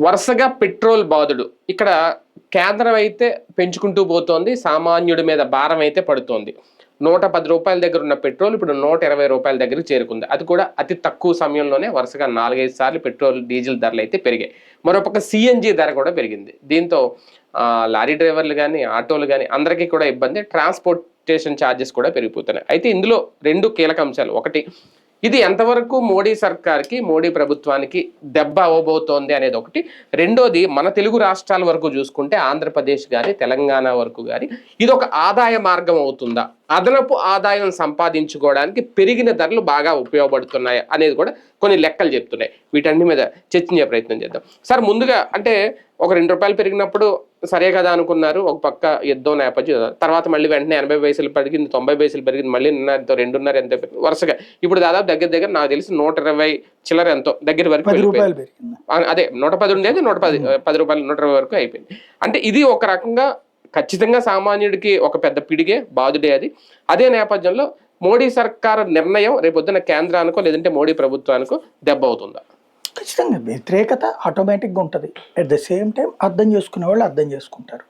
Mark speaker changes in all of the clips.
Speaker 1: వరుసగా పెట్రోల్ బాధుడు ఇక్కడ కేంద్రం అయితే పెంచుకుంటూ పోతోంది, సామాన్యుడి మీద భారం అయితే పడుతోంది. 110 రూపాయల దగ్గర ఉన్న పెట్రోల్ ఇప్పుడు 120 రూపాయల దగ్గరికి చేరుకుంది. అది కూడా అతి తక్కువ సమయంలోనే వరుసగా 4-5 సార్లు పెట్రోల్ డీజిల్ ధరలు అయితే పెరిగాయి. మరోపక్క సిఎన్జి ధర కూడా పెరిగింది. దీంతో లారీ డ్రైవర్లు కానీ ఆటోలు కానీ అందరికీ కూడా ఇబ్బంది. ట్రాన్స్పోర్టేషన్ ఛార్జెస్ కూడా పెరిగిపోతున్నాయి. అయితే ఇందులో 2 కీలక అంశాలు. ఒకటి, ఇది ఎంతవరకు మోడీ సర్కార్కి మోడీ ప్రభుత్వానికి దెబ్బ అవ్వబోతోంది అనేది ఒకటి. రెండోది, మన తెలుగు రాష్ట్రాల వరకు చూసుకుంటే ఆంధ్రప్రదేశ్ కానీ తెలంగాణ వరకు కానీ ఇది ఒక ఆదాయ మార్గం అవుతుందా, అదనపు ఆదాయం సంపాదించుకోవడానికి పెరిగిన ధరలు బాగా ఉపయోగపడుతున్నాయి అనేది కూడా కొన్ని లెక్కలు చెప్తున్నాయి. వీటన్ని మీద చర్చించే ప్రయత్నం చేద్దాం. సార్, ముందుగా అంటే ఒక 2 రూపాయలు పెరిగినప్పుడు సరే కదా అనుకున్నారు, ఒక పక్క యుద్ధం నేపథ్యం. తర్వాత మళ్ళీ వెంటనే 80 పైసలు పెరిగింది, 90 పైసలు పెరిగింది, మళ్ళీ 2.5 ఎంత పెరిగింది వరుసగా. ఇప్పుడు దాదాపు దగ్గర నాకు తెలిసి 120 చిల్లర ఎంతో దగ్గర వరకు అదే 110 ఉండేది 110 రూపాయలు 120 వరకు అయిపోయింది. అంటే ఇది ఒక రకంగా ఖచ్చితంగా సామాన్యుడికి ఒక పెద్ద పిడిగే బాధుడే అది. అదే నేపథ్యంలో మోడీ సర్కారు నిర్ణయం రేపొద్దున కేంద్రానికో లేదంటే మోడీ ప్రభుత్వానికో దెబ్బ అవుతుందా?
Speaker 2: ఖచ్చితంగా వ్యతిరేకత ఆటోమేటిక్గా ఉంటుంది. అట్ ద సేమ్ టైం అర్థం చేసుకునే వాళ్ళు అర్థం చేసుకుంటారు.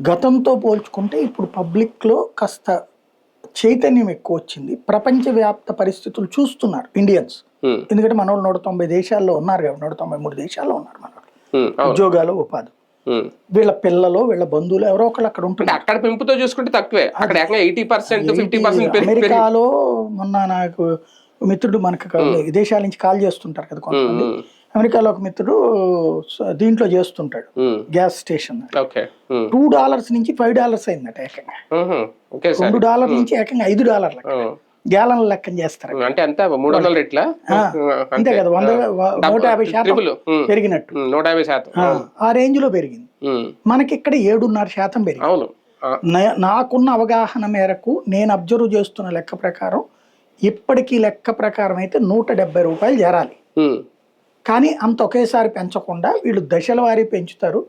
Speaker 2: గతంతో పోల్చుకుంటే ఇప్పుడు పబ్లిక్లో కాస్త చైతన్యం ఎక్కువ వచ్చింది. ప్రపంచవ్యాప్త పరిస్థితులు చూస్తున్నారు ఇండియన్స్. ఎందుకంటే మన వాళ్ళు 190 దేశాల్లో ఉన్నారు కదా, 193 దేశాల్లో ఉన్నారు మన వాళ్ళు. ఉద్యోగాలు, ఉపాధి, వీళ్ళ పిల్లలు, వీళ్ళ బంధువులు ఎవరో ఒకళ్ళు అక్కడ ఉంటుంది.
Speaker 1: అక్కడ పెంపుతో చూసుకుంటే తక్కువే, అక్కడ 80% 50%.
Speaker 2: అమెరికాలో మొన్న నాకు మిత్రుడు, మనకు విదేశాల నుంచి కాల్ చేస్తుంటారు కదా కొంతమంది, అమెరికాలో ఒక మిత్రుడు దీంట్లో చేస్తుంటాడు, గ్యాస్ స్టేషన్. $2 నుంచి $5 అయిందట ఏకంగా. $2 నుంచి ఏకంగా $5 గ్యాలన్ లెక్కన చేస్తారు.
Speaker 1: అంటే అంత 300 రెట్ల
Speaker 2: అంతే కదా, 150% పెరిగినట్టు.
Speaker 1: 150%
Speaker 2: ఆ రేంజ్ లో పెరిగింది. మనకి ఇక్కడ 7.5% పెరిగింది. నాకున్న అవగాహన మేరకు నేను అబ్జర్వ్ చేస్తున్న లెక్క ప్రకారం ఇప్పటికీ లెక్క ప్రకారం అయితే 170 రూపాయలు చేరాలి. కానీ అంత ఒకేసారి పెంచకుండా వీళ్ళు దశల వారీ పెంచుతారు.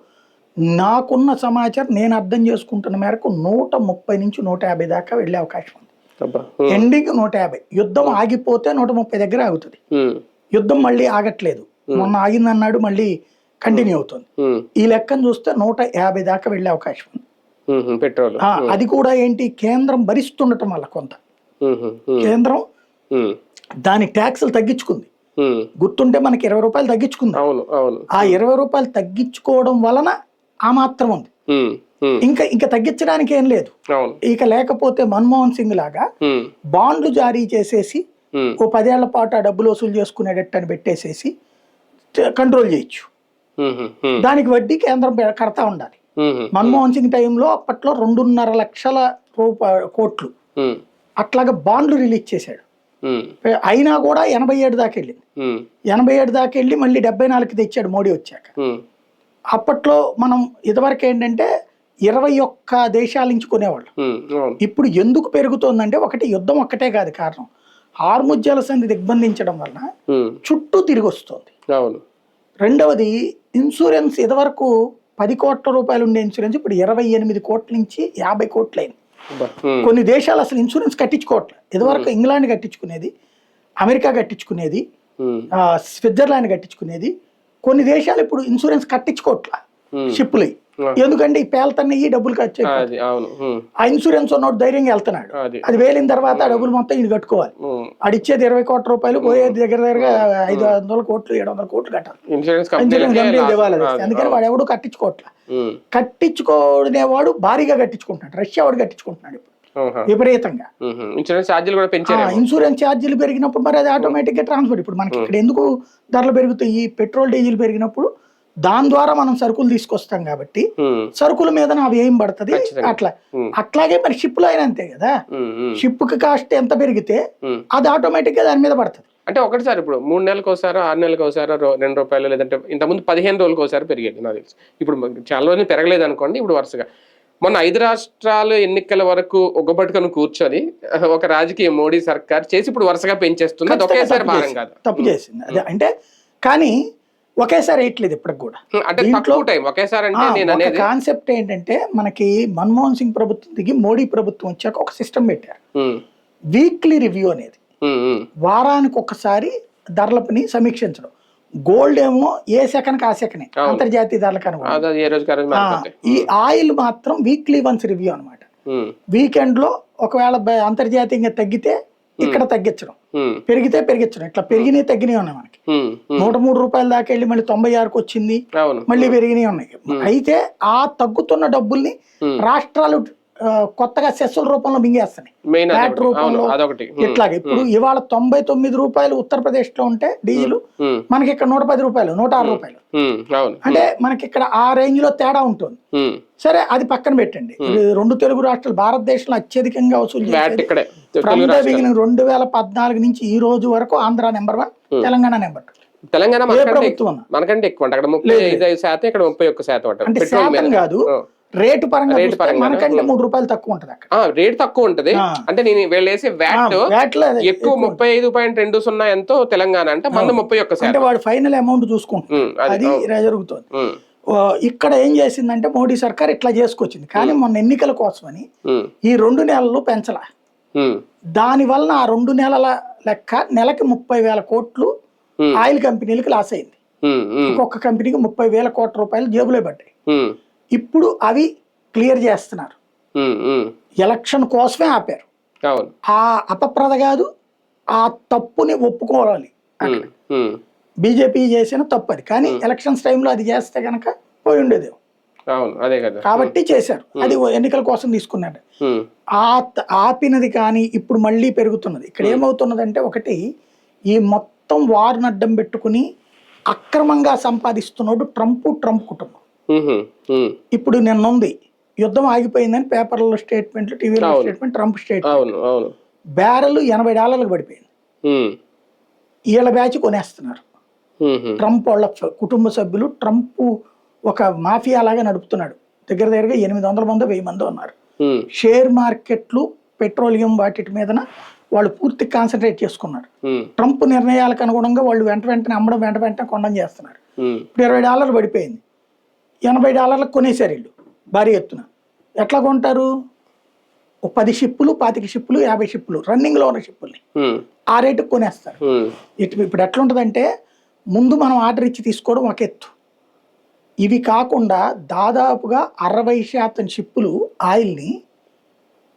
Speaker 2: నాకున్న సమాచారం, నేను అర్థం చేసుకుంటున్న మేరకు 130 నుంచి 150 దాకా వెళ్ళే అవకాశం ఉంది. ఎండింగ్ 150. యుద్ధం ఆగిపోతే 130 దగ్గర ఆగుతుంది. యుద్ధం మళ్ళీ ఆగట్లేదు, మొన్న ఆగిందన్నాడు, మళ్ళీ కంటిన్యూ అవుతుంది. ఈ లెక్కను చూస్తే 150 దాకా వెళ్ళే అవకాశం ఉంది
Speaker 1: పెట్రోల్.
Speaker 2: అది కూడా ఏంటి, కేంద్రం భరిస్తుండటం వల్ల కొంత కేంద్రం దాని ట్యాక్సులు తగ్గించుకుంది. గుర్తుంటే మనకి 20 రూపాయలు తగ్గించుకుంది. ఆ 20 రూపాయలు తగ్గించుకోవడం వలన ఆ మాత్రం ఉంది. ఇంకా తగ్గించడానికి ఏం లేదు. ఇక లేకపోతే మన్మోహన్ సింగ్ లాగా బాండ్లు జారీ చేసేసి ఓ 10 ఏళ్ల పాటు ఆ డబ్బులు వసూలు చేసుకునేటట్టు అని పెట్టేసేసి కంట్రోల్ చేయొచ్చు. దానికి వడ్డీ కేంద్రం కడతా ఉండాలి. మన్మోహన్ సింగ్ టైంలో అప్పట్లో 2.5 లక్షల కోట్లు అట్లాగా బాండ్లు రిలీజ్ చేశాడు. అయినా కూడా 87 దాకా వెళ్ళింది. 87 దాకా వెళ్ళి మళ్ళీ 74కి తెచ్చాడు మోడీ వచ్చాక. అప్పట్లో మనం ఇదివరకు ఏంటంటే 21 దేశాల నుంచి కొనేవాళ్ళు. ఇప్పుడు ఎందుకు పెరుగుతోందంటే, ఒకటి యుద్ధం ఒక్కటే కాదు కారణం, హార్ముజ్ జలసంధి దిగ్బంధించడం వలన చుట్టూ తిరిగి వస్తుంది. రెండవది, ఇన్సూరెన్స్ ఇదివరకు 10 కోట్ల రూపాయలు ఉండే ఇన్సూరెన్స్ ఇప్పుడు 28 కోట్ల నుంచి 50 కోట్లు అయింది. కొన్ని దేశాలు అసలు ఇన్సూరెన్స్ కట్టించుకోవట్లేదు. ఇదివరకు ఇంగ్లాండ్ కట్టించుకునేది, అమెరికా కట్టించుకునేది, స్విట్జర్లాండ్ కట్టించుకునేది. కొన్ని దేశాలు ఇప్పుడు ఇన్సూరెన్స్ కట్టించుకోవట్లా షిప్పులు. ఎందుకంటే ఈ పేలతన్న ఈ డబ్బులు ఖర్చు, ఆ ఇన్సూరెన్స్ ఉన్నోడు ధైర్యంగా వెళ్తున్నాడు. అది వేలిన తర్వాత ఆ డబ్బులు మొత్తం ఇది కట్టుకోవాలి. అడిచ్చేది 20 కోట్ల రూపాయలు, పోయేది దగ్గరగా 500 కోట్లు 700 కోట్లు కట్టాలి. ఇన్సూరెన్స్ కంపెనీ ఇవ్వాలి. అందుకని వాడు ఎవడు కట్టించుకోవట్లా. కట్టించుకునేవాడు భారీగా కట్టించుకుంటున్నాడు. రష్యా వాడు కట్టించుకుంటున్నాడు ఇప్పుడు విపరీతంగా. ఇన్సూరెన్స్ ఛార్జీలు పెరిగినప్పుడు మరి అది ఆటోమేటిక్ గా ట్రాన్స్ఫర్. ఇప్పుడు మనకి ఇక్కడ ఎందుకు ధరలు పెరుగుతాయి, పెట్రోల్ డీజిల్ పెరిగినప్పుడు దాని ద్వారా మనం సరుకులు తీసుకొస్తాం కాబట్టి సరుకుల మీద అవి ఏం పడుతుంది. అట్లాగే మరి షిప్ లో అయినా అంతే కదా, షిప్ కి కాస్ట్ ఎంత పెరిగితే అది ఆటోమేటిక్ గా దాని మీద పడుతుంది.
Speaker 1: అంటే ఒకటిసారి ఇప్పుడు 3 నెలలకు ఒకసారి 6 నెలలకు ఒకసారి 2 రూపాయలు, లేదంటే ఇంతకుముందు 15 రోజులకు ఒకసారి పెరిగేది నాకు తెలుసు. ఇప్పుడు చాలా రోజులు పెరగలేదు అనుకోండి. ఇప్పుడు వరుసగా మొన్న 5 రాష్ట్రాలు ఎన్నికల వరకు ఒక్కబట్టుకొని కూర్చొని ఒక రాజకీయ మోడీ సర్కార్ చేసి ఇప్పుడు వరుసగా పెంచేస్తుంది. అది ఒకేసారి భారం కాదు,
Speaker 2: తప్పు చేసింది అదే. అంటే కానీ ఒకేసారి వేయట్లేదు ఇప్పటికి కూడా. కాన్సెప్ట్ ఏంటంటే, మనకి మన్మోహన్ సింగ్ ప్రభుత్వం దిగి మోడీ ప్రభుత్వం వచ్చాక ఒక సిస్టమ్ పెట్టారు, వీక్లీ రివ్యూ అనేది. వారానికి ఒకసారి ధరలపని సమీక్షించడం. గోల్డ్ ఏమో ఏ సెకన్కి ఆ సెకనే అంతర్జాతీయ ధరలకు అనుగుణంగా.
Speaker 1: అది ఏ రోజుకి ఆ రోజు మారిపోతాయి.
Speaker 2: ఈ ఆయిల్ మాత్రం వీక్లీ వన్స్ రివ్యూ అనమాట. వీకెండ్ లో ఒకవేళ అంతర్జాతీయంగా తగ్గితే ఇక్కడ తగ్గించడం, పెరిగితే పెరిగించడం, ఇట్లా పెరిగినాయి తగ్గినాయి ఉన్నాయి మనకి. 103 రూపాయల దాకా వెళ్ళి మళ్ళీ 96కి వచ్చింది, మళ్ళీ పెరిగినాయి ఉన్నాయి. అయితే ఆ తగ్గుతున్న డబ్బుల్ని రాష్ట్రాలు కొత్తగా సెస్సుల రూపంలో మింగేస్తున్నాయి, వ్యాట్ రూపంలో. ఇట్లాగే ఇప్పుడు ఇవాళ 99 రూపాయలు ఉత్తరప్రదేశ్ లో ఉంటే డీజిల్, మనకి ఇక్కడ 110 రూపాయలు, 106 రూపాయలు. అంటే మనకి ఇక్కడ ఆ రేంజ్ లో తేడా ఉంటుంది. సరే అది పక్కన పెట్టండి. 2 తెలుగు రాష్ట్రాలు భారతదేశంలో అత్యధికంగా వసూలు చేసేది ఫ్రమ్ ద బిగినింగ్ 2014 నుంచి ఈ రోజు వరకు ఆంధ్ర నెంబర్ 1, తెలంగాణ నెంబర్ 2.
Speaker 1: తెలంగాణ మనకంటే ఎక్కువ, అక్కడ 35%, ఇక్కడ 31%.
Speaker 2: అంటే శాతం కాదు, రేటు పరంగా మనకంటే 3 రూపాయలు తక్కువ ఉంటది అక్కడ.
Speaker 1: రేట్ తక్కువ ఉంటది. అంటే నేను వీళ్ళు వేసే వ్యాట్ ఎక్కువ 35.20 ఎంతో తెలంగాణ అంటే మన 31%.
Speaker 2: అంటే వాడు ఫైనల్ అమౌంట్ చూసుకుంటున్నాడు, అది జరుగుతుంది. ఇక్కడ ఏం చేసిందంటే మోడీ సర్కార్ ఇట్లా చేసుకొచ్చింది, కానీ మొన్న ఎన్నికల కోసమని ఈ 2 నెలలు పెంచలా. దాని వలన ఆ 2 నెలల లెక్క నెలకి 30,000 కోట్లు ఆయిల్ కంపెనీలకు లాస్ అయింది. ఒక్కొక్క కంపెనీకి 30,000 కోట్ల రూపాయలు జేబులో పడ్డాయి. ఇప్పుడు అవి క్లియర్ చేస్తున్నారు, ఎలక్షన్ కోసమే ఆపారు. ఆ అపప్రద కాదు, ఆ తప్పుని ఒప్పుకోవాలి. బీజేపీ చేసిన తప్పు అది, కానీ ఎలక్షన్స్ టైంలో అది చేస్తే గనక పోయి ఉండేది. కాబట్టి చేశారు, అది ఎన్నికల కోసం తీసుకున్నాడు. ఆపినది కానీ ఇప్పుడు మళ్ళీ పెరుగుతున్నది. ఇక్కడ ఏమవుతున్నదంటే, ఒకటి ఈ మొత్తం వార్ను అడ్డం పెట్టుకుని అక్రమంగా సంపాదిస్తున్నాడు ట్రంప్ కుటుంబం. ఇప్పుడు నిన్నుంది యుద్ధం ఆగిపోయిందని పేపర్లలో స్టేట్మెంట్లు, టీవీలో స్టేట్మెంట్, ట్రంప్ స్టేట్మెంట్. బ్యారెల్ $80 పడిపోయింది. వీళ్ళ బ్యాచ్ కొనేస్తున్నారు. ట్రంప్ వాళ్ళ కుటుంబ సభ్యులు, ట్రంప్ ఒక మాఫియా లాగా నడుపుతున్నాడు. దగ్గరగా 800 మందో 1000 మందో ఉన్నారు. షేర్ మార్కెట్లు, పెట్రోలియం వాటి మీదన వాళ్ళు పూర్తి కాన్సన్ట్రేట్ చేసుకున్నారు. ట్రంప్ నిర్ణయాలకు అనుగుణంగా వాళ్ళు వెంటనే అమ్మడం, వెంటనే కొనడం చేస్తున్నారు. ఇప్పుడు $20 పడిపోయింది, $80 కొనేసారు వీళ్ళు భారీ ఎత్తున. ఎట్లా కొంటారు? 10 షిప్పులు, 25 షిప్పులు, 50 షిప్పులు రన్నింగ్ లో ఉన్న షిప్పుల్ని ఆ రేటుకు కొనేస్తారు. ఇప్పుడు ఎట్లా ఉంటుందంటే, ముందు మనం ఆర్డర్ ఇచ్చి తీసుకోవడం ఒక ఎత్తు, ఇవి కాకుండా దాదాపుగా 60% షిప్పులు ఆయిల్ని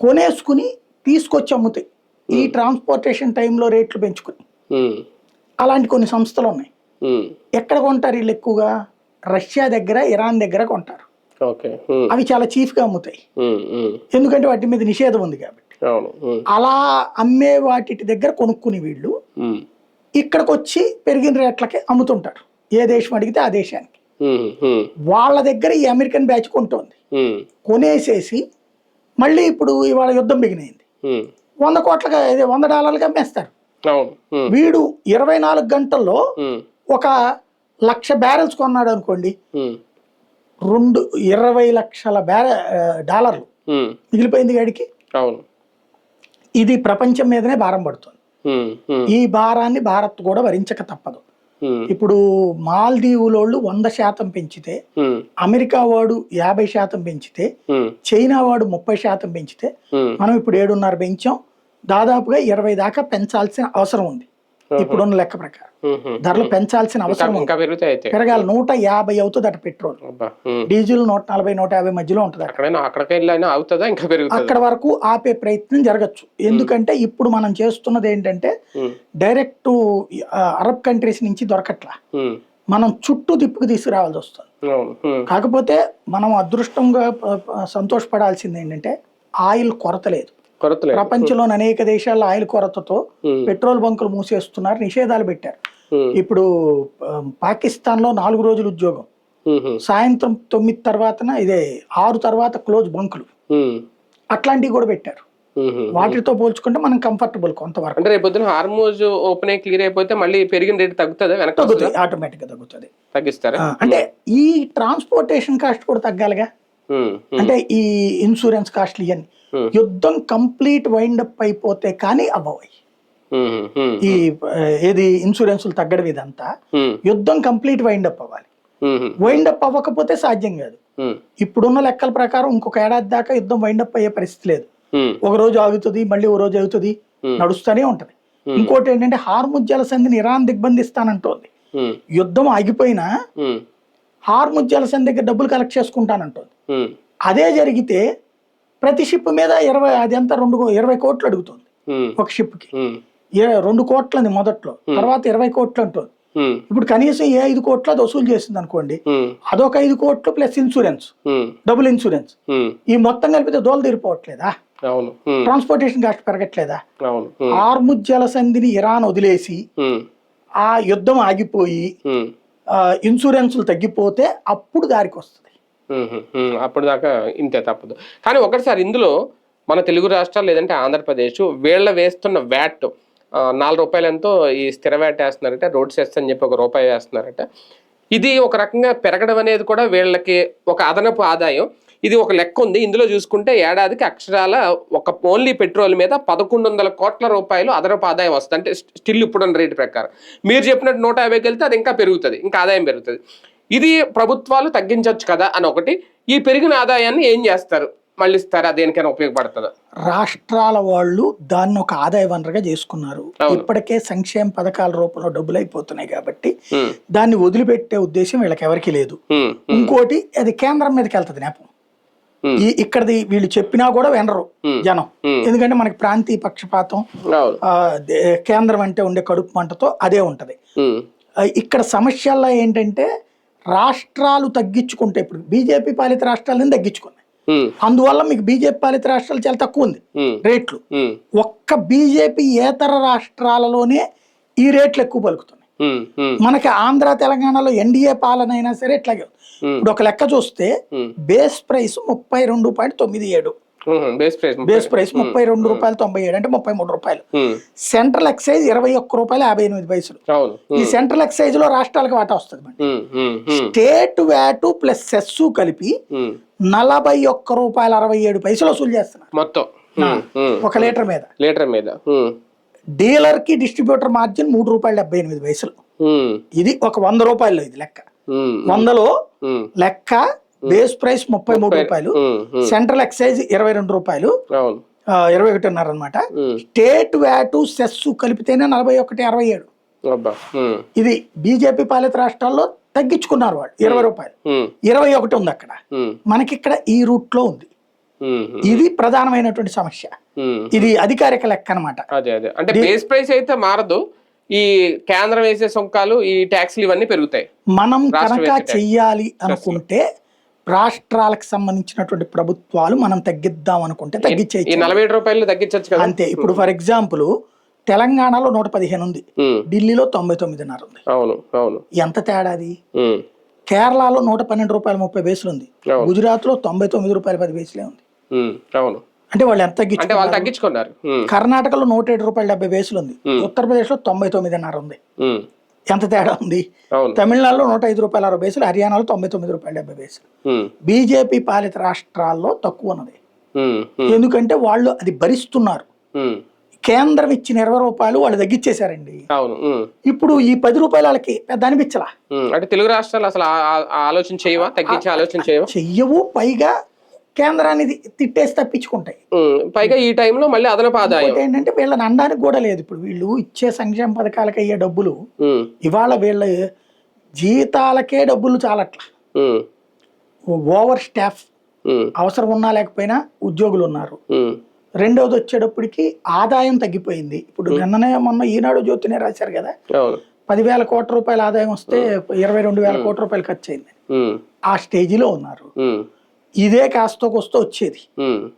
Speaker 2: కొనేసుకుని తీసుకొచ్చి అమ్ముతాయి ఈ ట్రాన్స్పోర్టేషన్ టైంలో రేట్లు పెంచుకుని. అలాంటి కొన్ని సంస్థలు ఉన్నాయి. ఎక్కడ కొంటారు వీళ్ళు ఎక్కువగా? రష్యా దగ్గర, ఇరాన్ దగ్గర కొంటారు. అవి చాలా చీఫ్ గా అమ్ముతాయి, ఎందుకంటే వాటి మీద నిషేధం ఉంది కాబట్టి. అలా అమ్మే వాటి దగ్గర కొనుక్కుని వీళ్ళు ఇక్కడికి వచ్చి పెరిగిన రేట్లకి అమ్ముతుంటారు. ఏ దేశం అడిగితే ఆ దేశానికి. వాళ్ళ దగ్గర ఈ అమెరికన్ బ్యాచ్ కొంటోంది, కొనేసేసి మళ్ళీ ఇప్పుడు ఇవాళ యుద్ధం బిగినైంది, $100 అమ్మేస్తారు. వీడు 24 గంటల్లో ఒక 1,00,000 బ్యారెల్స్ కొన్నాడు అనుకోండి, 20 లక్షల డాలర్లు మిగిలిపోయింది గాడికి. ఇది ప్రపంచం మీదనే భారం పడుతుంది. ఈ భారాన్ని భారత్ కూడా భరించక తప్పదు. ఇప్పుడు మాల్దీవులోళ్ళు 100% పెంచితే, అమెరికా వాడు 50% పెంచితే, చైనా వాడు 30% పెంచితే, మనం ఇప్పుడు 7.5 పెంచాం. దాదాపుగా 20 దాకా పెంచాల్సిన అవసరం ఉంది. ఇప్పుడున్న లెక్క ప్రకారం ధరలు పెంచాల్సిన అవసరం పెరగాలి. 150 అవుతుంది అట పెట్రోల్, డీజిల్ 140, 150 మధ్యలో ఉంటుంది. అక్కడ వరకు ఆపే ప్రయత్నం జరగచ్చు. ఎందుకంటే ఇప్పుడు మనం చేస్తున్నది ఏంటంటే, డైరెక్ట్ అరబ్ కంట్రీస్ నుంచి దొరకట్లా, మనం చుట్టూ తిప్పుకు తీసుకురావాల్సి వస్తుంది. కాకపోతే మనం అదృష్టంగా సంతోషపడాల్సింది ఏంటంటే, ఆయిల్ కొరత లేదు. ప్రపంచంలోని అనేక దేశాల్లో ఆయిల్ కొరతతో పెట్రోల్ బంకులు మూసేస్తున్నారు, నిషేధాలు పెట్టారు. ఇప్పుడు పాకిస్తాన్ లో 4 రోజులు ఉద్యోగం, సాయంత్రం 9 తర్వాతన, ఇదే 6 తర్వాత క్లోజ్ బంకులు, అట్లాంటివి కూడా పెట్టారు. వాటితో పోల్చుకుంటే మనం కంఫర్టబుల్ కొంతవరకు.
Speaker 1: అంటే రేపు పొద్దున హార్మోజ్ ఓపెన్ అయ్యి క్లియర్ అయిపోతే మళ్ళీ పెరిగిన రేట్ తగ్గుతుంది,
Speaker 2: తగ్గుతుంది, ఆటోమేటిక్ గా తగ్గుతుంది.
Speaker 1: తగ్గిస్తారా?
Speaker 2: అంటే ఈ ట్రాన్స్పోర్టేషన్ కాస్ట్ కూడా తగ్గాలిగా. అంటే ఈ ఇన్సూరెన్స్ కాస్ట్లు ఇవన్నీ యుద్ధం కంప్లీట్ వైండప్ అయిపోతే కానీ అవ్వవు. ఈ ఏది ఇన్సూరెన్సులు తగ్గడం ఇదంతా యుద్ధం కంప్లీట్ వైండప్ అవ్వాలి. వైండప్ అవ్వకపోతే సాధ్యం కాదు. ఇప్పుడున్న లెక్కల ప్రకారం ఇంకొక ఏడాది దాకా యుద్ధం వైండప్ అయ్యే పరిస్థితి లేదు. ఒక రోజు ఆగుతుంది, మళ్ళీ ఓ రోజు అవుతుంది, నడుస్తూనే ఉంటది. ఇంకోటి ఏంటంటే, హార్ముజ్ జలసంధిని ఇరాన్ దిగ్బంధిస్తానంటోంది. యుద్ధం ఆగిపోయినా హార్ముజ్ జలసంధి దగ్గర డబ్బులు కలెక్ట్ చేసుకుంటానంటుంది. అదే జరిగితే ప్రతి షిప్ మీద 20 కోట్లు అడుగుతుంది ఒక షిప్ కి. 2 కోట్లని మొదట్లో, తర్వాత 20 కోట్లు అంటుంది. ఇప్పుడు కనీసం 5 కోట్లు అది వసూలు చేసింది అనుకోండి, అదొక 5 కోట్లు ప్లస్ ఇన్సూరెన్స్, డబుల్ ఇన్సూరెన్స్, ఈ మొత్తం కలిపితే దోలు తీరిపోవట్లేదా? ట్రాన్స్పోర్టేషన్ కాస్ట్ పెరగట్లేదా? హార్ముజ్ జలసంధిని ఇరాన్ వదిలేసి ఆ యుద్ధం ఆగిపోయి ఇన్సూరెన్స్లు తగ్గిపోతే అప్పుడు దారికి వస్తుంది.
Speaker 1: అప్పుడు దాకా ఇంతే, తప్పదు. కానీ ఒకటిసారి ఇందులో మన తెలుగు రాష్ట్రాలు లేదంటే ఆంధ్రప్రదేశ్ వీళ్ళ వేస్తున్న వ్యాట్ 4 రూపాయలు ఎంతో ఈ స్థిర వ్యాట్ వేస్తున్నారట, రోడ్ సెస్ అని చెప్పి 1 రూపాయి వేస్తున్నారట. ఇది ఒక రకంగా పెరగడం అనేది కూడా వీళ్ళకి ఒక అదనపు ఆదాయం. ఇది ఒక లెక్క ఉంది ఇందులో చూసుకుంటే, ఏడాదికి అక్షరాల ఒక ఓన్లీ పెట్రోల్ మీద 1100 కోట్ల రూపాయలు అదనపు ఆదాయం వస్తుంది. అంటే స్టిల్ ఇప్పుడున్న రేటు ప్రకారం మీరు చెప్పినట్టు 150కి వెళ్తే అది ఇంకా పెరుగుతుంది, ఇంకా ఆదాయం పెరుగుతుంది. ఇది ప్రభుత్వాలు తగ్గించవచ్చు కదా అని ఒకటి. ఈ పెరిగిన ఆదాయాన్ని ఏం చేస్తారు, మళ్ళీ ఇస్తారా, దేనికైనా ఉపయోగపడుతుందా?
Speaker 2: రాష్ట్రాల వాళ్ళు దాన్ని ఒక ఆదాయ వనరుగా చేసుకున్నారు. ఇప్పటికే సంక్షేమ పథకాల రూపంలో డబ్బులు అయిపోతున్నాయి కాబట్టి దాన్ని వదిలిపెట్టే ఉద్దేశం వీళ్ళకి ఎవరికి లేదు. ఇంకోటి, అది కేంద్రం మీదకి వెళ్తుంది నేపం. ఇక్కడది వీళ్ళు చెప్పినా కూడా వినరు జనం, ఎందుకంటే మనకి ప్రాంతీయ పక్షపాతం, కేంద్రం అంటే ఉండే కడుపు మంటతో అదే ఉంటది. ఇక్కడ సమస్యల్లో ఏంటంటే రాష్ట్రాలు తగ్గించుకుంటే, ఇప్పుడు బీజేపీ పాలిత రాష్ట్రాలను తగ్గించుకున్నాయి, అందువల్ల మీకు బీజేపీ పాలిత రాష్ట్రాలు చాలా తక్కువ ఉంది రేట్లు. ఒక్క బీజేపీ ఏతర రాష్ట్రాలలోనే ఈ రేట్లు ఎక్కువ పలుకుతున్నాయి. మనకి ఆంధ్ర తెలంగాణలో ఎన్డీఏ పాలన అయినా సరే ఇట్లాగే. ఇప్పుడు ఒక లెక్క చూస్తే బేస్ ప్రైస్ 32.97, బేస్ ప్రైస్ 32.97 అంటే 33 రూపాయలు. Central excise 21.58. ఈ సెంట్రల్ ఎక్సైజ్ లో రాష్ట్రాలకు వాటా వస్తుంది. స్టేట్ వ్యాట్ ప్లస్ సెస్ కలిపి 41.67 వసూలు చేస్తున్నారు మొత్తం ఒక లీటర్ మీద. డీలర్ కి డిస్ట్రిబ్యూటర్ మార్జిన్ 3.78. ఇది ఒక 100 రూపాయలు, ఇది లెక్క 100లో లెక్క. బేస్ ప్రైస్ 33 రూపాయలు, సెంట్రల్ ఎక్సైజ్ 22 రూపాయలు, 21.5 అనమాట. స్టేట్ వ్యాట్ సెస్ కలిపితేనే 41.67. ఇది బీజేపీ పాలిత రాష్ట్రాల్లో తగ్గించుకున్నారు వాళ్ళు 20 రూపాయలు, 21 ఉంది అక్కడ. మనకి ఇక్కడ ఈ రూట్ లో ఉంది. ఇది ప్రధానమైనటువంటి సమస్య. ఇది అధికారిక లెక్క అనమాట.
Speaker 1: అంటే బేస్ ప్రైస్ అయితే మారదు, ఈ కేంద్రం వేసే సుంకాలు, ఈ ట్యాక్స్లు ఇవన్నీ పెరుగుతాయి.
Speaker 2: మనం కనుక చెయ్యాలి అనుకుంటే రాష్ట్రాలకు సంబంధించినటువంటి ప్రభుత్వాలు మనం తగ్గిద్దాం అనుకుంటే తగ్గించేయచ్చు.
Speaker 1: 47 రూపాయలు తగ్గించచ్చు కదా
Speaker 2: అంతే. ఇప్పుడు ఫర్ ఎగ్జాంపుల్ తెలంగాణలో 115 ఉంది, ఢిల్లీలో 99.5 ఉంది. ఎంత తేడాది? కేరళలో 112 రూపాయలు 30 పైసలు ఉంది, గుజరాత్ లో 99 రూపాయలు 10 పైసలే ఉంది. అంటే వాళ్ళు ఎంత తగ్గించుకున్నారు? కర్ణాటకలో 107 రూపాయలు 70 పైసలు ఉంది, ఉత్తరప్రదేశ్ లో 99.5 ఉంది. ఎంత తేడా ఉంది? తమిళనాడులో 105 రూపాయలు 60 పైసలు, హర్యానాలో 99 రూపాయలు 70 పైసలు. బీజేపీ పాలిత రాష్ట్రాల్లో తక్కువ ఉన్నది, ఎందుకంటే వాళ్ళు అది భరిస్తున్నారు. కేంద్రం ఇచ్చిన 20 రూపాయలు వాళ్ళు తగ్గించేశారండి. ఇప్పుడు ఈ 10 రూపాయలు వాళ్ళకి పెద్ద అనిపించలా.
Speaker 1: అంటే తెలుగు రాష్ట్రాలు అసలు ఆలోచన చేయవా, తగ్గించే ఆలోచన
Speaker 2: చెయ్యవు. పైగా కేంద్రాన్ని తిట్టేసి తప్పించుకుంటాయి.
Speaker 1: పైగా ఈ టైంలో మళ్ళీ అదనపు ఆదాయం
Speaker 2: ఏంటంటే వీళ్ళని అనడానికి కూడా లేదు. ఇప్పుడు వీళ్ళు ఇచ్చే సంక్షేమ పథకాలకు అయ్యే డబ్బులు ఇవాళ వీళ్ళ జీతాలకే డబ్బులు చాలట్లా. ఓవర్ స్టాఫ్, అవసరం ఉన్నా లేకపోయినా ఉద్యోగులు ఉన్నారు. రెండవది వచ్చేటప్పటికి ఆదాయం తగ్గిపోయింది. ఇప్పుడు నిన్ననే మొన్న ఈనాడు జ్యోతినే రాశారు కదా, 10,000 కోట్ల రూపాయల ఆదాయం వస్తే 22,000 కోట్ల రూపాయలు ఖర్చు అయింది. ఆ స్టేజిలో ఉన్నారు. ఇదే కాస్తో కొస్తో వచ్చేది.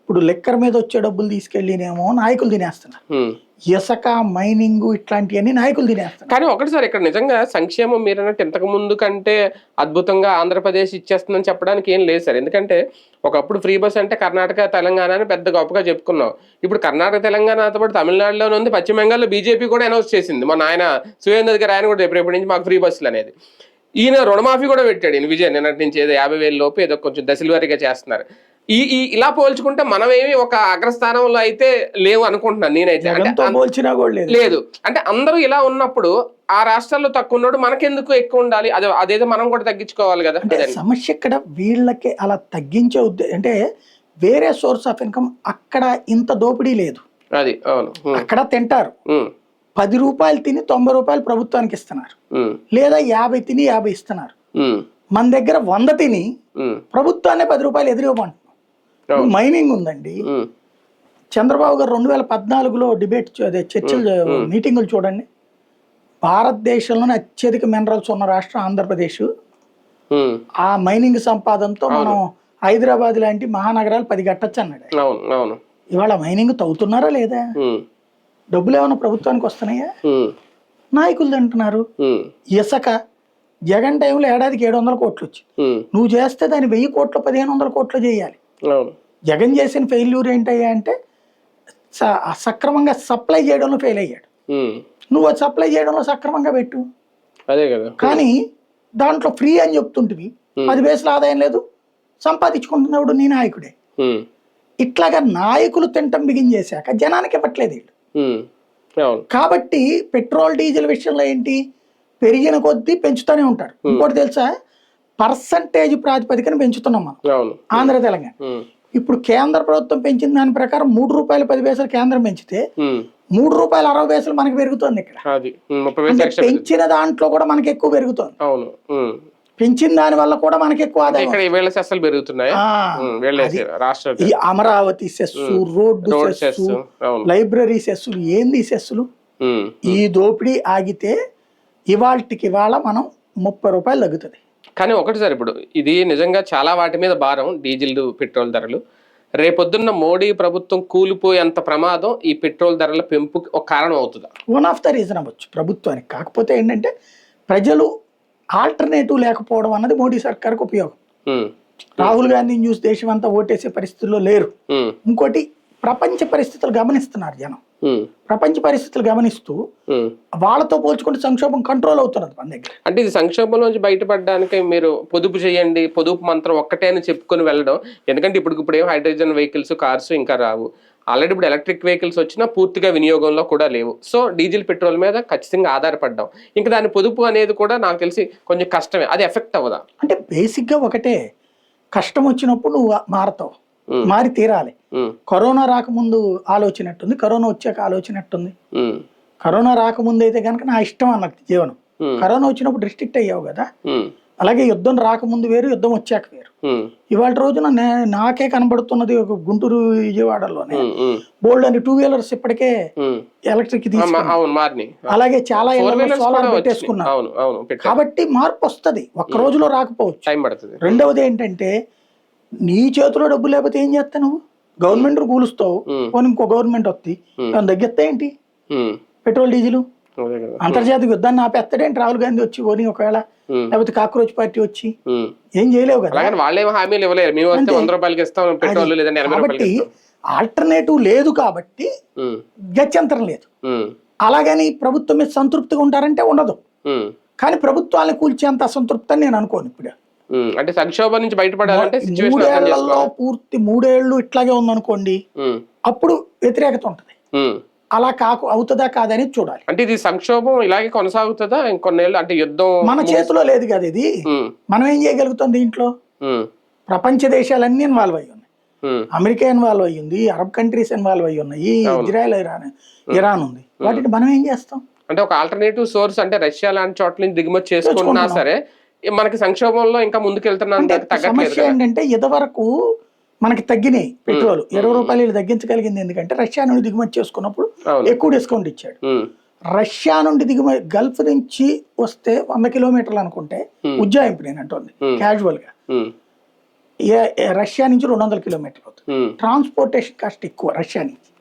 Speaker 2: ఇప్పుడు లెక్కర్ మీద వచ్చే డబ్బులు తీసుకెళ్ళినేమో నాయకులు తినేస్తున్నారు. ఇసుక, మైనింగ్ ఇట్లాంటివన్నీ నాయకులు తినేస్తారు.
Speaker 1: కానీ ఒకటిసారి ఇక్కడ నిజంగా సంక్షేమం మీరు అన్నట్టు ఇంతకు ముందు కంటే అద్భుతంగా ఆంధ్రప్రదేశ్ ఇచ్చేస్తుందని చెప్పడానికి ఏం లేదు సార్. ఎందుకంటే ఒకప్పుడు ఫ్రీ బస్ అంటే కర్ణాటక, తెలంగాణ అని పెద్ద గొప్పగా చెప్పుకున్నాం. ఇప్పుడు కర్ణాటక, తెలంగాణతో పాటు తమిళనాడులోనే ఉంది, పశ్చిమ బెంగాల్లో బీజేపీ కూడా అనౌన్స్ చేసింది. మన ఆయన సురేంద్ర గారు ఆయన కూడా రేపటి నుంచి మాకు ఫ్రీ బస్సులు అనేది. ఈయన రుణమాఫీ కూడా పెట్టాడు ఈయన విజయ్ నిన్నటి నుంచి, ఏదో 50,000 లోపు ఏదో కొంచెం దశల వారీగా చేస్తున్నారు. ఇలా పోల్చుకుంటే మనమేమి ఒక అగ్రస్థానంలో అయితే లేవు అనుకుంటున్నాను నేనైతే. లేదు అంటే అందరూ ఇలా ఉన్నప్పుడు ఆ రాష్ట్రాల్లో తక్కువ ఉన్నాడు, మనకెందుకు ఎక్కువ ఉండాలి? అదేదో మనం కూడా తగ్గించుకోవాలి కదా.
Speaker 2: సమస్య ఇక్కడ వీళ్ళకి అలా తగ్గించే అంటే వేరే సోర్స్ ఆఫ్ ఇన్కమ్ అక్కడ ఇంత దోపిడీ లేదు.
Speaker 1: అది అవును,
Speaker 2: అక్కడ తింటారు. 10 రూపాయలు తిని 90 రూపాయలు ప్రభుత్వానికి ఇస్తున్నారు, లేదా 50 తిని 50 ఇస్తున్నారు. మన దగ్గర 100 తిని ప్రభుత్వాన్ని 10 రూపాయలు ఎదురువ్వమంటున్నాం. మైనింగ్ ఉందండి. చంద్రబాబు గారు 2014లో డిబేట్ చర్చలు మీటింగులు చూడండి. భారతదేశంలోనే అత్యధిక మినరల్స్ ఉన్న రాష్ట్రం ఆంధ్రప్రదేశ్. ఆ మైనింగ్ సంపాదనతో మనం హైదరాబాద్ లాంటి మహానగరాలు 10 కట్టచ్చు అన్నాడు. ఇవాళ మైనింగ్ తవ్వుతున్నారా లేదా? డబ్బులు ఏమైనా ప్రభుత్వానికి వస్తున్నాయా? నాయకులు అంటున్నారు. ఇసుక జగన్ టైంలో ఏడాదికి 700 కోట్లు వచ్చి, నువ్వు చేస్తే దాన్ని 1000 కోట్లు 1500 కోట్లు చేయాలి. జగన్ చేసిన ఫెయిల్యూర్ ఏంటయ్యా అంటే సక్రమంగా సప్లై చేయడంలో ఫెయిల్ అయ్యాడు. నువ్వు అది సప్లై చేయడంలో సక్రమంగా పెట్టు.
Speaker 1: అదే కదా.
Speaker 2: కానీ దాంట్లో ఫ్రీ అని చెప్తుంటివి, 10 పైసలు ఆదాయం లేదు, సంపాదించుకుంటున్నాడు నీ నాయకుడే. ఇట్లాగా నాయకులు తింటం బిగించేశాక జనానికి ఇవ్వట్లేదు వీళ్ళు. కాబట్టి పెట్రోల్ డీజిల్ విషయంలో ఏంటి, పెరిగిన కొద్దీ పెంచుతూనే ఉంటారు. ఇంకోటి తెలుసా, పర్సంటేజ్ ప్రాతిపదికన పెంచుతున్నాం మనం ఆంధ్ర తెలంగాణ. ఇప్పుడు కేంద్ర ప్రభుత్వం పెంచిన దాని ప్రకారం 3 రూపాయలు 10 పైసలు కేంద్రం పెంచితే 3 రూపాయలు 60 పైసలు మనకి పెరుగుతుంది. ఇక్కడ పెంచిన దాంట్లో కూడా మనకి ఎక్కువ పెరుగుతుంది. పెంచిన దాని వల్ల కూడా మనకి ఎక్కువ ఆదాయం. ఈ Amaravati cess, road cess, library సెస్సులు, ఏంది సెస్సులు? ఈ దోపిడీ ఆగితే ఇవాళకి ఇవాళ మనం 30 రూపాయలు తగ్గుతుంది.
Speaker 1: కానీ ఒకటి సార్, ఇప్పుడు ఇది నిజంగా చాలా వాటి మీద భారం, డీజిల్ పెట్రోల్ ధరలు. రేపొద్దున్న మోడీ ప్రభుత్వం కూలిపోయేంత ప్రమాదం ఈ పెట్రోల్ ధరల పెంపుకి ఒక కారణం అవుతుందా?
Speaker 2: వన్ ఆఫ్ ద రీజన్ అవ్వచ్చు ప్రభుత్వానికి. కాకపోతే ఏంటంటే ప్రజలు ఆల్టర్నేటివ్ లేకపోవడం అన్నది మోడీ సర్కార్కి ఉపయోగం. రాహుల్ గాంధీని చూసి దేశం అంతా ఓటేసే పరిస్థితుల్లో లేరు. ఇంకోటి, ప్రపంచ పరిస్థితులు గమనిస్తున్నారు జనం. ప్రపంచ పరిస్థితులు గమనిస్తూ వాళ్ళతో పోల్చుకుంటే సంక్షోభం కంట్రోల్ అవుతున్నది మన దగ్గర.
Speaker 1: అంటే ఇది సంక్షోభంలోంచి బయటపడడానికి మీరు పొదుపు చేయండి, పొదుపు మంత్రం ఒక్కటే అని చెప్పుకొని వెళ్ళడం. ఎందుకంటే ఇప్పుడు ఏం హైడ్రోజన్ వెహికల్స్, కార్స్ ఇంకా రావు. ఆల్రెడీ ఇప్పుడు ఎలక్ట్రిక్ వెహికల్స్ వచ్చినా పూర్తిగా వినియోగంలో కూడా లేవు. సో డీజిల్ పెట్రోల్ మీద ఖచ్చితంగా ఆధారపడ్డాం. ఇంకా దాని పొదుపు అనేది కూడా నాకు తెలిసి కొంచెం కష్టమే. అది ఎఫెక్ట్ అవ్వదా?
Speaker 2: అంటే బేసిక్గా ఒకటే, కష్టం వచ్చినప్పుడు నువ్వు మారతావు, మారి తీరాలి. కరోనా రాకముందు ఆలోచనట్టుంది, కరోనా వచ్చాక ఆలోచనట్టుంది. కరోనా రాకముందు అయితే కనుక నా ఇష్టం అన్నది జీవనం. కరోనా వచ్చినప్పుడు రిస్ట్రిక్ట్ అయ్యావు కదా. అలాగే యుద్ధం రాకముందు వేరు, యుద్ధం వచ్చాక వేరు. ఇవాళ రోజున నాకే కనబడుతున్నది ఒక గుంటూరు విజయవాడలోనే బోల్డ్ అని 2 వీలర్స్ ఇప్పటికే ఎలక్ట్రిక్ తీసుకున్నారు. అలాగే చాలా సోలార్ పెట్టేసుకున్నారు. కాబట్టి మార్పు వస్తుంది, ఒక్క రోజులో రాకపోవచ్చు. రెండవది ఏంటంటే, నీ చేతిలో డబ్బు లేకపోతే ఏం చేస్తావు నువ్వు? గవర్నమెంట్ కూలుస్తావు, ఇంకో గవర్నమెంట్ వస్తుంది, తగ్గిస్తా ఏంటి పెట్రోల్ డీజిల్? అంతర్జాతీయ యుద్ధాన్ని ఆపేస్తాడేంటి రాహుల్ గాంధీ వచ్చి పోనీ, ఒకవేళ లేకపోతే కాక్రోచ్ పార్టీ వచ్చి? ఏం చేయలేవు కదా. కాబట్టి ఆల్టర్నేటివ్ లేదు, కాబట్టి గత్యంతరం లేదు. అలాగని ప్రభుత్వం మీద సంతృప్తిగా ఉంటారంటే ఉండదు. కానీ ప్రభుత్వాన్ని కూల్చేంత అసంతృప్తి అని నేను అనుకోను. ఇప్పుడు
Speaker 1: అంటే సంక్షోభం నుంచి బయటపడాలంటే
Speaker 2: 3 ఏళ్లలో పూర్తి 3 ఏళ్ళు ఇట్లాగే ఉందనుకోండి, అప్పుడు వ్యతిరేకత ఉంటది. అలా అవుతుందా కాదని చూడాలి.
Speaker 1: అంటే ఇది సంక్షోభం ఇలాగే కొనసాగుతుందా ఇంకొన్నేళ్ళు? అంటే యుద్ధం
Speaker 2: మన చేతిలో లేదు కదా ఇది. మనం ఏం చేయగలుగుతాం దీంట్లో? ప్రపంచ దేశాలన్నీ ఇన్వాల్వ్ అయ్యి ఉన్నాయి. అమెరికా ఇన్వాల్వ్ అయ్యింది, అరబ్ కంట్రీస్ ఇన్వాల్వ్ అయ్యి ఉన్నాయి, ఇజ్రాయెల్, ఇరాన్ ఉంది. వాటిని మనం ఏం చేస్తాం?
Speaker 1: అంటే ఒక ఆల్టర్నేటివ్ సోర్స్, అంటే రష్యా లాంటి చోట్ల నుంచి దిగుమతి చేసుకున్నా సరే మనకి సంక్షోభంలో ఇంకా ముందుకెళ్తున్నాం.
Speaker 2: సమస్య ఏంటంటే, ఇదివరకు మనకి తగ్గినాయి పెట్రోల్ 20 రూపాయలు తగ్గించగలిగింది. ఎందుకంటే రష్యా నుండి దిగుమతి చేసుకున్నప్పుడు ఎక్కువ డిస్కౌంట్ ఇచ్చాడు. రష్యా నుండి దిగుమతి, గల్ఫ్ నుంచి వస్తే 100 కిలోమీటర్లు అనుకుంటే ఉజ్జాయింపు నేను అంటుంది క్యాజువల్ గా, రష్యా నుంచి 200 కిలోమీటర్లు అవుతుంది. ట్రాన్స్పోర్టేషన్ కాస్ట్ ఎక్కువ రష్యా నుంచి.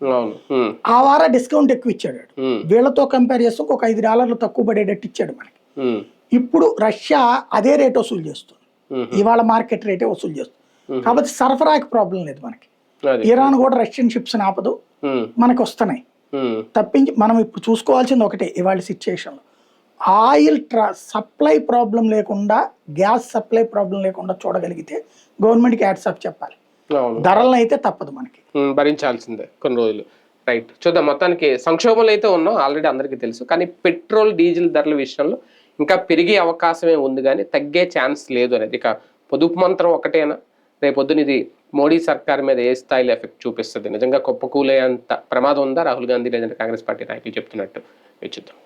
Speaker 2: ఆ వారా డిస్కౌంట్ ఎక్కువ ఇచ్చాడు. వీళ్ళతో కంపేర్ చేస్తే ఒక $5 తక్కువ పడేటట్టు ఇచ్చాడు మనకి. ఇప్పుడు రష్యా అదే రేట్ వసూలు చేస్తుంది, ఇవాళ మార్కెట్ రేటే వసూలు చేస్తుంది. కాబట్టి సరఫరాకి ప్రాబ్లం లేదు మనకి. ఇరాన్ కూడా రష్యన్ షిప్స్ ఆపదు, మనకి వస్తున్నాయి. తప్పించి మనం ఇప్పుడు చూసుకోవాల్సింది ఒకటే, ఇవాళ సిచ్యుయేషన్ లో ఆయిల్ సప్లై ప్రాబ్లం లేకుండా, గ్యాస్ సప్లై ప్రాబ్లం లేకుండా చూడగలిగితే గవర్నమెంట్కి హ్యాట్స్ ఆఫ్ చెప్పాలి. ధరలను అయితే తప్పదు, మనకి
Speaker 1: భరించాల్సిందే కొన్ని రోజులు. రైట్, చూద్దాం. మొత్తానికి సంక్షోభంలో అయితే ఉన్నాం ఆల్రెడీ అందరికీ తెలుసు. కానీ పెట్రోల్ డీజిల్ ధరల విషయంలో ఇంకా పెరిగే అవకాశమే ఉంది, కానీ తగ్గే ఛాన్స్ లేదు అనేది. ఇక పొదుపు మంత్రం ఒకటేనా? రేపొద్దున ఇది మోడీ సర్కార్ మీద ఏ స్థాయిలో ఎఫెక్ట్ చూపిస్తుంది, నిజంగా కుప్పకూలే అంత ప్రమాదం ఉందా రాహుల్ గాంధీ లేదంటే కాంగ్రెస్ పార్టీ నాయకులు చెప్తున్నట్టు? చూద్దాం.